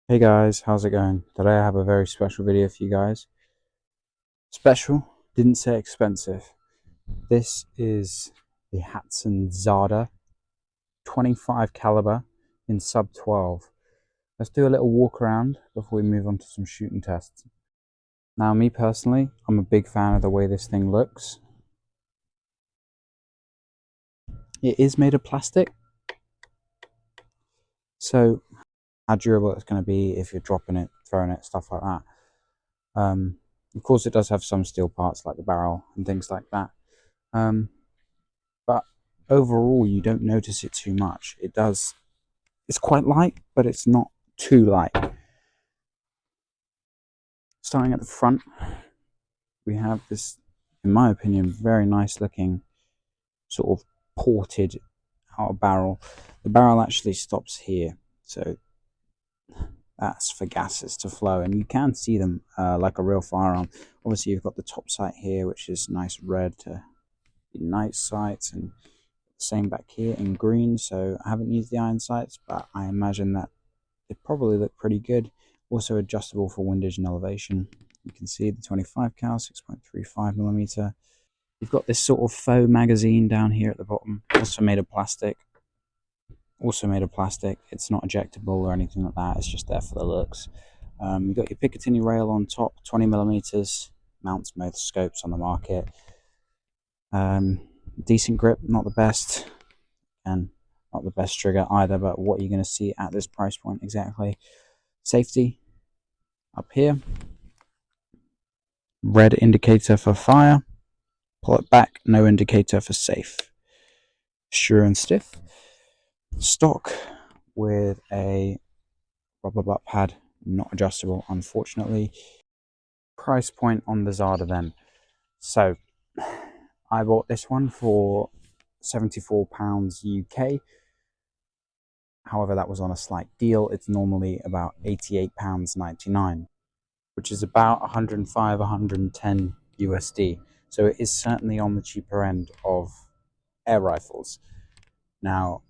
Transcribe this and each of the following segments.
Hey guys, how's it going? Today I have a very special video for you guys. Special, didn't say expensive. This is the Hatsan Zada 25 caliber in sub 12. Let's do a little walk around before we move on to some shooting tests. Now me personally, I'm a big fan of the way this thing looks. It is made of plastic, so how durable it's going to be if you're dropping it, throwing it, stuff like that. Of course it does have some steel parts like the barrel and things like that. But overall you don't notice it too much. It's quite light, but it's not too light. Starting at the front, we have this, in my opinion, very nice looking sort of ported outer barrel. The barrel actually stops here, so that's for gases to flow, and you can see them like a real firearm. Obviously you've got the top sight here, which is nice red to be night sights, and same back here in green. So I haven't used the iron sights, but I imagine that they probably look pretty good. Also adjustable for windage and elevation. You can see the 25 cal, 6.35 millimeter. You've got this sort of faux magazine down here at the bottom, also made of plastic. It's not ejectable or anything like that. It's just there for the looks. You've got your Picatinny rail on top, 20 millimeters. Mounts most scopes on the market. Decent grip, not the best, and not the best trigger either. But what you're going to see at this price point exactly? Safety up here, red indicator for fire, pull it back, no indicator for safe. Sure and stiff. Stock with a rubber butt pad, not adjustable unfortunately. Price point on the Zada then. So I bought this one for £74 UK. However, that was on a slight deal. It's normally about £88.99, which is about 105, 110 USD. So it is certainly on the cheaper end of air rifles. Now,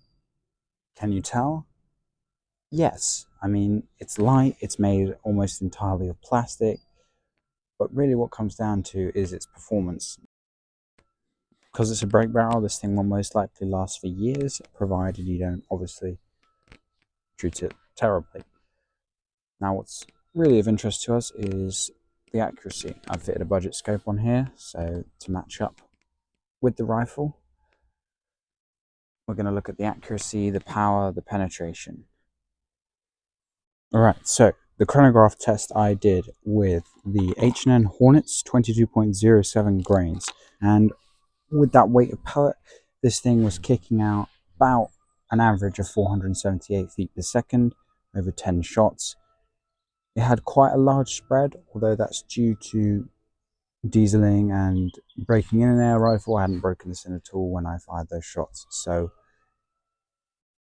can you tell? Yes. I mean, it's light, it's made almost entirely of plastic, but really what comes down to is its performance. Because it's a break barrel, this thing will most likely last for years, provided you don't obviously treat it terribly. Now, what's really of interest to us is the accuracy. I've fitted a budget scope on here, so to match up with the rifle, we're going to look at the accuracy, the power, the penetration. Alright, so the chronograph test I did with the H&N Hornets, 22.07 grains, and with that weight of pellet, this thing was kicking out about an average of 478 feet per second over 10 shots. It had quite a large spread, although that's due to dieseling and breaking in an air rifle. I hadn't broken this in at all when I fired those shots, so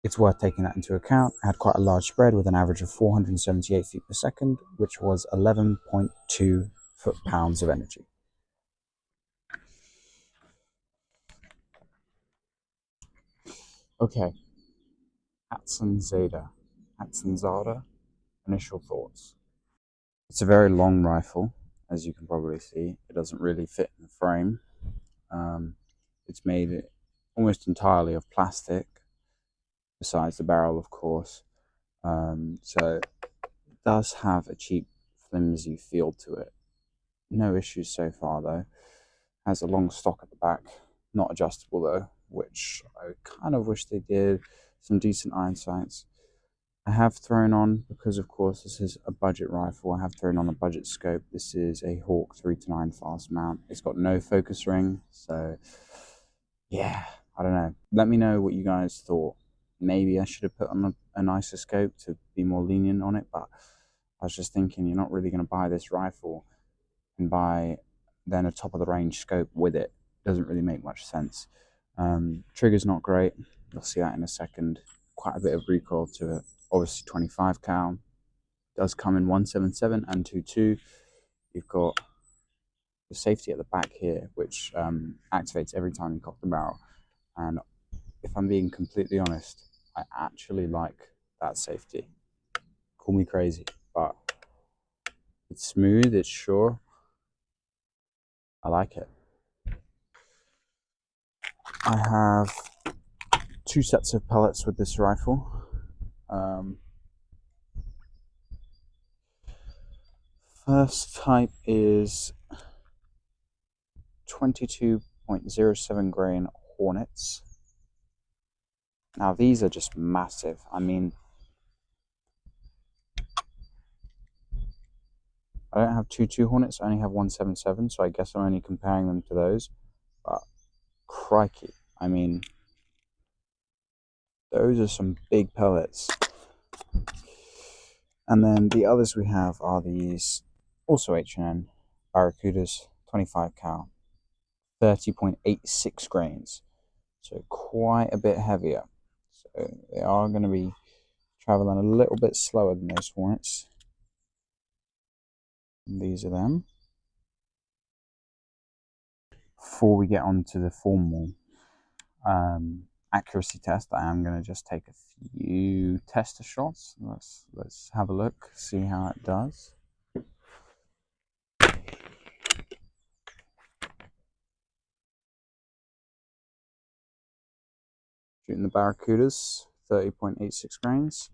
it's worth taking that into account. I had quite a large spread with an average of 478 feet per second, which was 11.2 foot-pounds of energy. Okay, Hatsan Zada. Hatsan Zada, initial thoughts. It's a very long rifle, as you can probably see. It doesn't really fit in the frame. It's made almost entirely of plastic, besides the barrel, of course. So it does have a cheap, flimsy feel to it. No issues so far, though. Has a long stock at the back, not adjustable though, which I kind of wish they did. Some decent iron sights. I have thrown on, because of course this is a budget rifle, I have thrown on a budget scope. This is a Hawk 3-9 fast mount. It's got no focus ring, so yeah, I don't know. Let me know what you guys thought. Maybe I should have put on a nicer scope to be more lenient on it, but I was just thinking, you're not really going to buy this rifle and buy then a top of the range scope with it. Doesn't really make much sense. Trigger's not great. You'll see that in a second. Quite a bit of recoil to it. Obviously 25 cal. Does come in 177 and 22. You've got the safety at the back here, which activates every time you cock the barrel. And if I'm being completely honest, I actually like that safety. Call me crazy, but it's smooth, it's sure. I like it. I have 2 sets of pellets with this rifle. First type is 22.07 grain Hornets. Now these are just massive. I mean, I don't have two Hornets, I only have 177, so I guess I'm only comparing them to those. But crikey, I mean, those are some big pellets. And then the others we have are these, also H&N Barracudas, 25 cal, 30.86 grains. So quite a bit heavier. So they are going to be traveling a little bit slower than those Hornets. And these are them. Before we get on to the formal accuracy test, I am going to just take a few tester shots. Let's have a look, see how it does. Shooting the Barracudas, 30.86 grains.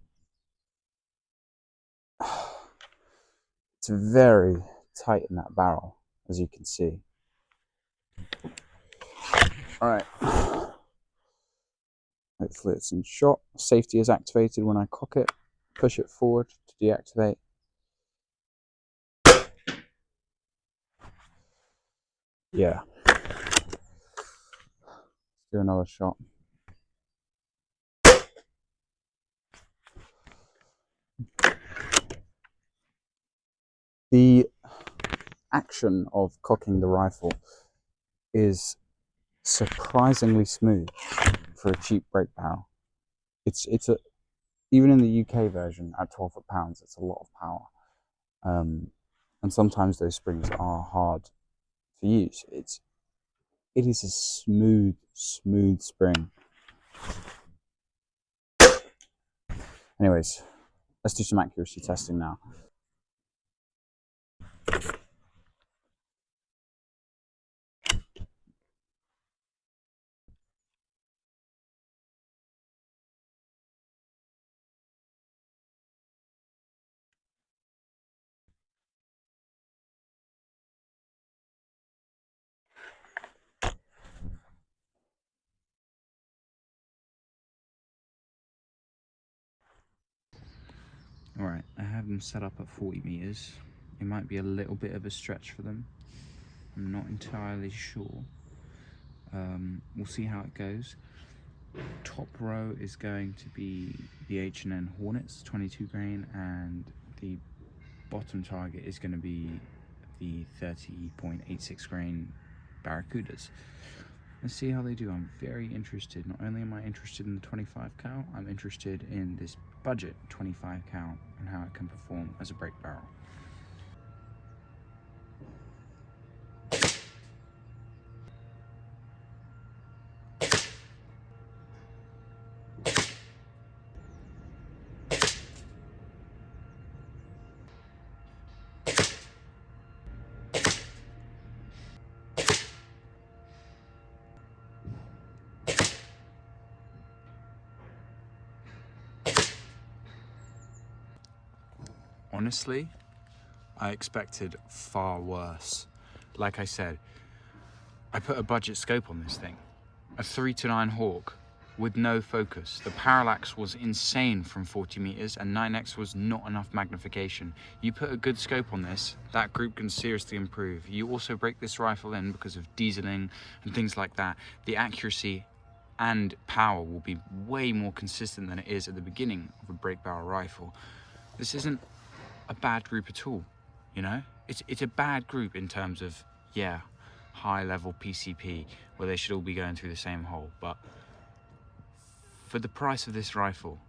It's very tight in that barrel, as you can see. Alright. Hopefully it's in shot. Safety is activated when I cock it. Push it forward to deactivate. Yeah. Let's do another shot. The action of cocking the rifle is surprisingly smooth for a cheap break barrel. It's even in the UK version at 12 foot-pounds, it's a lot of power. And sometimes those springs are hard to use. It is a smooth spring. Anyways, let's do some accuracy testing now. Alright, I have them set up at 40 meters. It might be a little bit of a stretch for them. I'm not entirely sure. We'll see how it goes. Top row is going to be the H&N Hornets, 22 grain, and the bottom target is going to be the 30.86 grain Barracudas. Let's see how they do. I'm very interested. Not only am I interested in the 25 cal, I'm interested in this budget 25 cal and how it can perform as a break barrel. Honestly, I expected far worse. Like I said, I put a budget scope on this thing. A 3-9 Hawk with no focus. The parallax was insane from 40 meters and 9x was not enough magnification. You put a good scope on this, that group can seriously improve. You also break this rifle in because of dieseling and things like that. The accuracy and power will be way more consistent than it is at the beginning of a break barrel rifle. This isn't a bad group at all, you know? It's a bad group in terms of, yeah, high level PCP, where they should all be going through the same hole, but for the price of this rifle,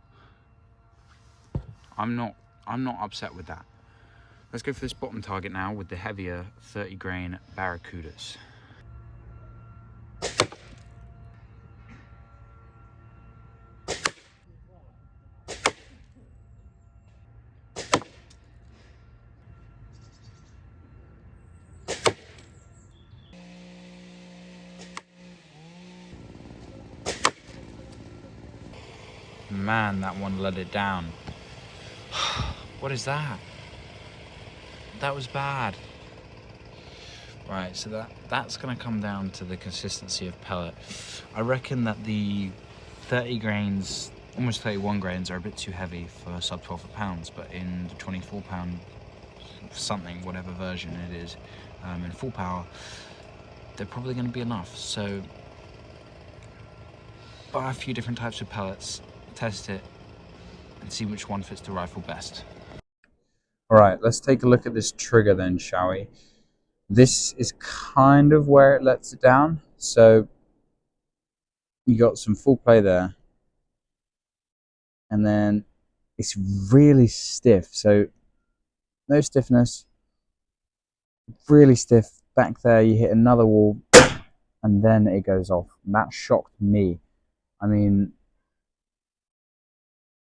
I'm not upset with that. Let's go for this bottom target now with the heavier 30 grain Barracudas. man, that one let it down. What is that? That was bad. Right, so that's going to come down to the consistency of pellet. I reckon that the 30 grains, almost 31 grains, are a bit too heavy for sub 12 pounds, but in the 24 pound something, whatever version it is, in full power, they're probably going to be enough. So buy a few different types of pellets, test it, and see which one fits the rifle best. Alright, let's take a look at this trigger then, shall we? This is kind of where it lets it down. So you got some full play there. And then it's really stiff. So no stiffness. Really stiff. Back there you hit another wall and then it goes off. And that shocked me. I mean,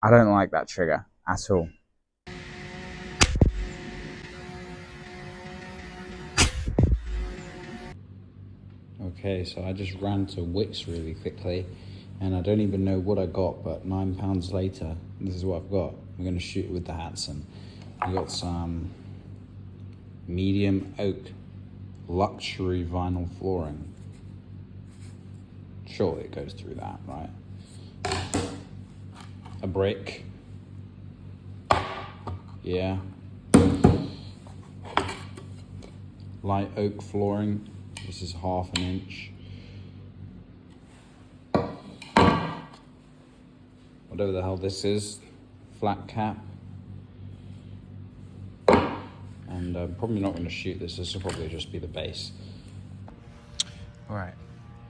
I don't like that trigger at all. Okay, so I just ran to Wix really quickly, and I don't even know what I got, but £9 later, this is what I've got. I'm going to shoot it with the Hatsan. I got some medium oak luxury vinyl flooring. Surely it goes through that, right? A brick. Yeah. Light oak flooring. This is 1/2 inch. Whatever the hell this is. Flat cap. And I'm probably not going to shoot this. This will probably just be the base. Alright,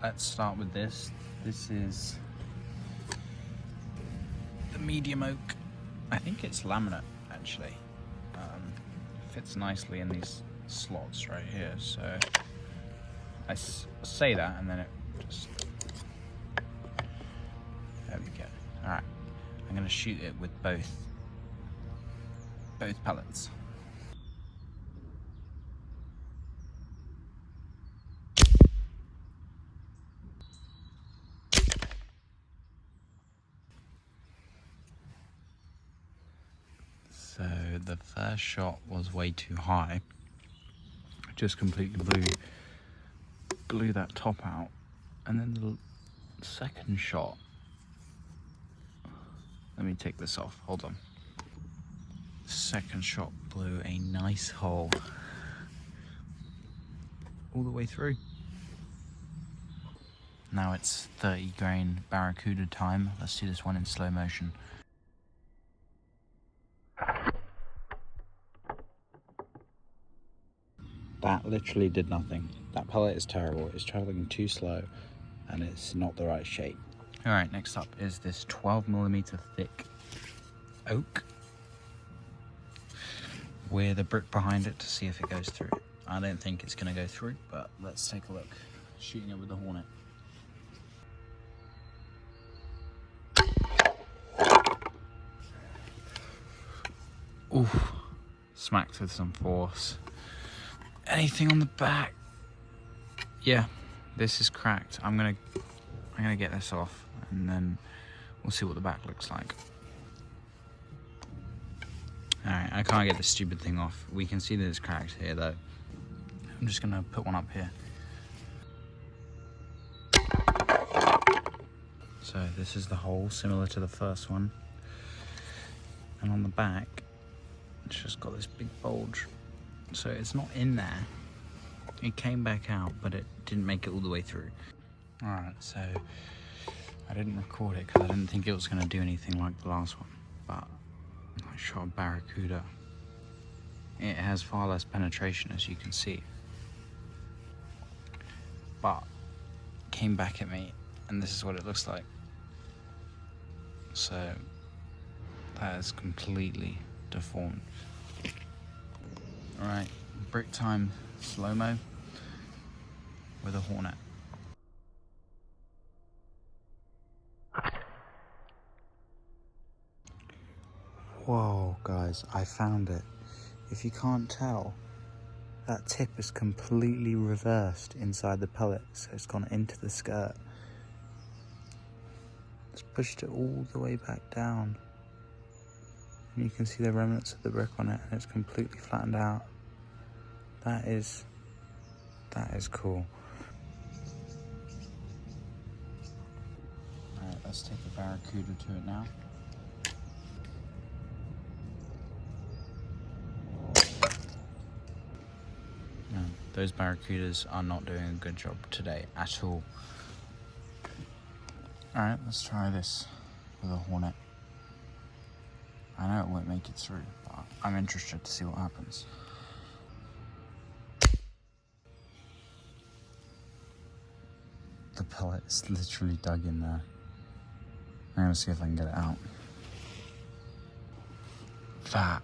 let's start with this. This is the medium oak. I think it's laminate, actually. Fits nicely in these slots right here. So I say that, and then it just... There we go. Alright, I'm going to shoot it with both pellets. So the first shot was way too high. It just completely blew that top out. And then the second shot, let me take this off, hold on. The second shot blew a nice hole all the way through. Now it's 30 grain Barracuda time. Let's do this one in slow motion. That literally did nothing. That pellet is terrible. It's traveling too slow and it's not the right shape. Alright, next up is this 12mm thick oak with a brick behind it to see if it goes through. I don't think it's going to go through, but let's take a look. Shooting it with the Hornet. Oof, smacked with some force. Anything on the back? Yeah, this is cracked. I'm gonna get this off, and then we'll see what the back looks like. Alright, I can't get this stupid thing off. We can see that it's cracked here, though. I'm just gonna put one up here. So this is the hole, similar to the first one. And on the back, it's just got this big bulge. So it's not in there. It came back out, but it didn't make it all the way through. Alright, so I didn't record it because I didn't think it was going to do anything like the last one. But I shot a Barracuda. It has far less penetration, as you can see. But it came back at me, and this is what it looks like. So that is completely deformed. Alright, brick time slow-mo with a Hornet. Whoa, guys, I found it. If you can't tell, that tip is completely reversed inside the pellet, so it's gone into the skirt. It's pushed it all the way back down. And you can see the remnants of the brick on it, and it's completely flattened out. That is cool. Alright, let's take a barracuda to it now. No, those barracudas are not doing a good job today at all. Alright, let's try this with a hornet. I know it won't make it through, but I'm interested to see what happens. The pellet is literally dug in there. I'm gonna see if I can get it out. That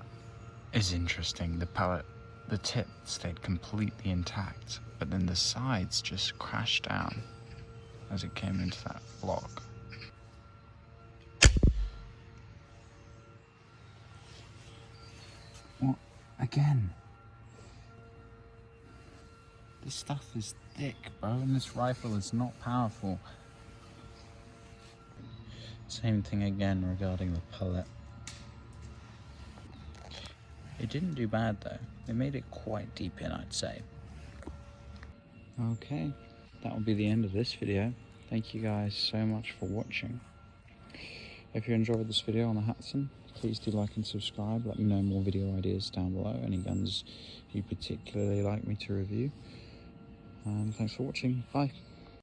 is interesting. The pellet, the tip stayed completely intact, but then the sides just crashed down as it came into that block. What? Again? This stuff is thick, bro, and this rifle is not powerful. Same thing again regarding the pellet. It didn't do bad though. It made it quite deep in, I'd say. Okay, that will be the end of this video. Thank you guys so much for watching. If you enjoyed this video on the Hatsan, please do like and subscribe. Let me know more video ideas down below. Any guns you particularly like me to review. Thanks for watching. Bye.